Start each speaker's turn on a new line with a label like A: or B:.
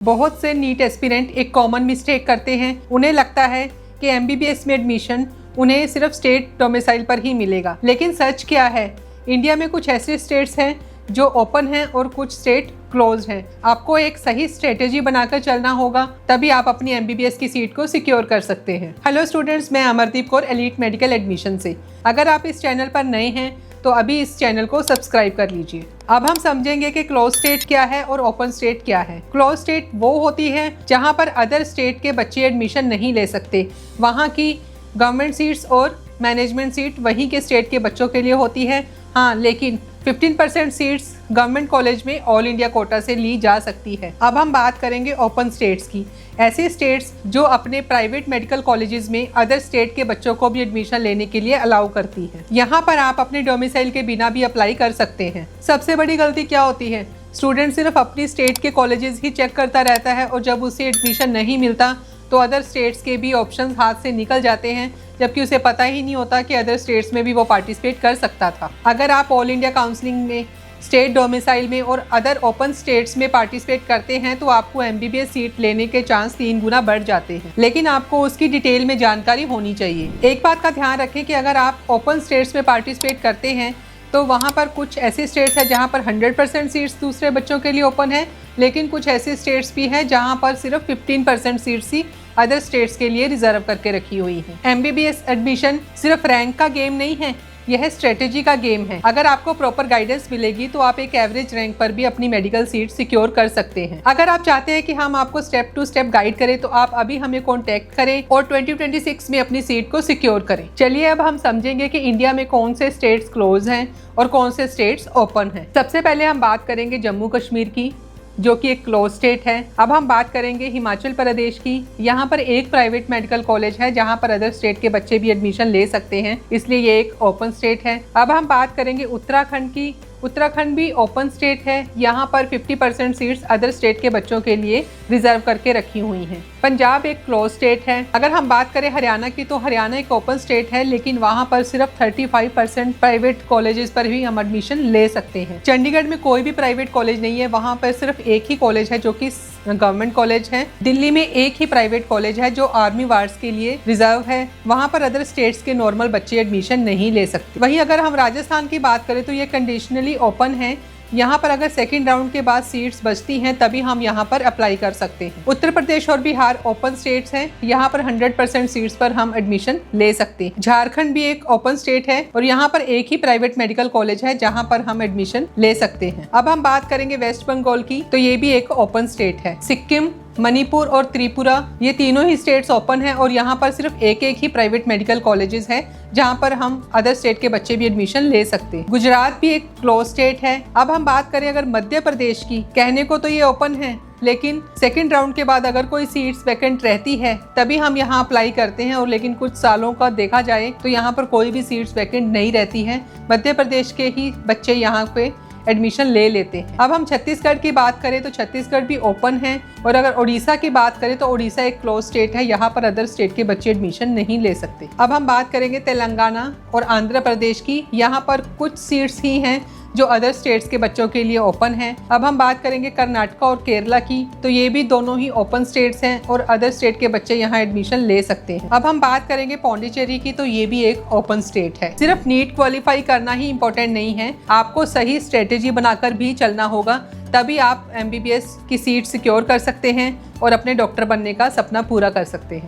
A: बहुत से NEET aspirant एक कॉमन मिस्टेक करते हैं। उन्हें लगता है कि एमबीबीएस में एडमिशन उन्हें सिर्फ स्टेट डोमिसाइल पर ही मिलेगा, लेकिन सच क्या है? इंडिया में कुछ ऐसे स्टेट्स हैं जो ओपन हैं और कुछ स्टेट क्लोज हैं। आपको एक सही स्ट्रेटेजी बनाकर चलना होगा, तभी आप अपनी एमबीबीएस की सीट को सिक्योर कर सकते हैं। हेलो स्टूडेंट्स, मैं Amardeep Kaur, elite medical admission से। अगर आप इस चैनल पर नए हैं तो अभी इस चैनल को सब्सक्राइब कर लीजिए। अब हम समझेंगे कि क्लोज स्टेट क्या है और ओपन स्टेट क्या है। क्लोज स्टेट वो होती है जहां पर अदर स्टेट के बच्चे एडमिशन नहीं ले सकते। वहां की गवर्नमेंट सीट्स और मैनेजमेंट सीट वहीं के स्टेट के बच्चों के लिए होती है। हाँ, लेकिन 15% सीट्स गवर्नमेंट कॉलेज में ऑल इंडिया कोटा से ली जा सकती है। अब हम बात करेंगे ओपन स्टेट्स की। ऐसे स्टेट्स जो अपने प्राइवेट मेडिकल कॉलेजेस में अदर स्टेट के बच्चों को भी एडमिशन लेने के लिए अलाउ करती है। यहाँ पर आप अपने डोमिसाइल के बिना भी अप्लाई कर सकते हैं। सबसे बड़ी गलती क्या होती है? स्टूडेंट सिर्फ अपनी स्टेट के कॉलेजेस ही चेक करता रहता है और जब उसे एडमिशन नहीं मिलता तो अदर स्टेट्स के भी ऑप्शंस हाथ से निकल जाते हैं, जबकि उसे पता ही नहीं होता कि अदर स्टेट्स में भी वो पार्टिसिपेट कर सकता था। अगर आप ऑल इंडिया काउंसलिंग में स्टेट डोमिसाइल में और अदर ओपन स्टेट्स में पार्टिसिपेट करते हैं तो आपको एमबीबीएस सीट लेने के चांस 3 गुना बढ़ जाते हैं, लेकिन आपको उसकी डिटेल में जानकारी होनी चाहिए। एक बात का ध्यान रखें कि अगर आप ओपन स्टेट्स में पार्टिसिपेट करते हैं तो वहाँ पर कुछ ऐसे स्टेट्स हैं जहाँ पर 100% सीट्स दूसरे बच्चों के लिए ओपन है, लेकिन कुछ ऐसे स्टेट्स भी हैं जहाँ पर सिर्फ 15% सीट्स ही अदर स्टेट्स के लिए रिजर्व करके रखी हुई है। एमबीबीएस एडमिशन सिर्फ रैंक का गेम नहीं है, यह स्ट्रेटेजी का गेम है। अगर आपको प्रॉपर गाइडेंस मिलेगी तो आप एक एवरेज रैंक पर भी अपनी मेडिकल सीट सिक्योर कर सकते हैं। अगर आप चाहते हैं कि हम आपको स्टेप टू स्टेप गाइड करें तो आप अभी हमें कॉन्टेक्ट करें और 2026 में अपनी सीट को सिक्योर करें। चलिए अब हम समझेंगे कि इंडिया में कौन से स्टेट्स क्लोज हैं और कौन से स्टेट्स ओपन हैं। सबसे पहले हम बात करेंगे जम्मू कश्मीर की, जो कि एक क्लोज स्टेट है। अब हम बात करेंगे हिमाचल प्रदेश की। यहाँ पर एक प्राइवेट मेडिकल कॉलेज है जहाँ पर अदर स्टेट के बच्चे भी एडमिशन ले सकते हैं, इसलिए ये एक ओपन स्टेट है। अब हम बात करेंगे उत्तराखंड की। उत्तराखंड भी ओपन स्टेट है। यहाँ पर 50% सीट्स अदर स्टेट के बच्चों के लिए रिजर्व करके रखी हुई हैं। पंजाब एक क्लोज स्टेट है। अगर हम बात करें हरियाणा की तो हरियाणा एक ओपन स्टेट है, लेकिन वहाँ पर सिर्फ 35% प्राइवेट कॉलेजेस पर भी हम एडमिशन ले सकते हैं। चंडीगढ़ में कोई भी प्राइवेट कॉलेज नहीं है, वहाँ पर सिर्फ एक ही कॉलेज है जो कि गवर्नमेंट कॉलेज है। दिल्ली में एक ही प्राइवेट कॉलेज है जो आर्मी वार्ड्स के लिए रिजर्व है, वहाँ पर अदर स्टेट्स के नॉर्मल बच्चे एडमिशन नहीं ले सकते। वहीं अगर हम राजस्थान की बात करें तो ये कंडीशनली ओपन है। यहाँ पर अगर सेकंड राउंड के बाद सीट्स बचती हैं तभी हम यहाँ पर अप्लाई कर सकते हैं। उत्तर प्रदेश और बिहार ओपन स्टेट्स हैं, यहाँ पर 100% सीट्स पर हम एडमिशन ले सकते हैं। झारखंड भी एक ओपन स्टेट है और यहाँ पर एक ही प्राइवेट मेडिकल कॉलेज है जहाँ पर हम एडमिशन ले सकते हैं। अब हम बात करेंगे वेस्ट बंगाल की, तो ये भी एक ओपन स्टेट है। सिक्किम, मणिपुर और त्रिपुरा, ये तीनों ही स्टेट्स ओपन है और यहाँ पर सिर्फ एक ही प्राइवेट मेडिकल कॉलेजेस है जहाँ पर हम अदर स्टेट के बच्चे भी एडमिशन ले सकते हैं। गुजरात भी एक क्लोज स्टेट है। अब हम बात करें अगर मध्य प्रदेश की, कहने को तो ये ओपन है, लेकिन सेकंड राउंड के बाद अगर कोई सीट्स वैकेंट रहती है तभी हम यहाँ अप्लाई करते हैं, और लेकिन कुछ सालों का देखा जाए तो यहाँ पर कोई भी सीट्स वैकेंट नहीं रहती है। मध्य प्रदेश के ही बच्चे यहाँ पे एडमिशन ले लेते हैं। अब हम छत्तीसगढ़ की बात करें तो छत्तीसगढ़ भी ओपन है, और अगर उड़ीसा की बात करें तो उड़ीसा एक क्लोज स्टेट है, यहाँ पर अदर स्टेट के बच्चे एडमिशन नहीं ले सकते। अब हम बात करेंगे तेलंगाना और आंध्र प्रदेश की। यहाँ पर कुछ सीट्स ही हैं जो अदर स्टेट्स के बच्चों के लिए ओपन है। अब हम बात करेंगे कर्नाटका और केरला की, तो ये भी दोनों ही ओपन स्टेट्स हैं और अदर स्टेट के बच्चे यहाँ एडमिशन ले सकते हैं। अब हम बात करेंगे पौंडीचेरी की, तो ये भी एक ओपन स्टेट है। सिर्फ नीट क्वालिफाई करना ही इम्पोर्टेंट नहीं है, आपको सही स्ट्रेटेजी बनाकर भी चलना होगा, तभी आप एमबीबीएस की सीट सिक्योर कर सकते हैं और अपने डॉक्टर बनने का सपना पूरा कर सकते हैं।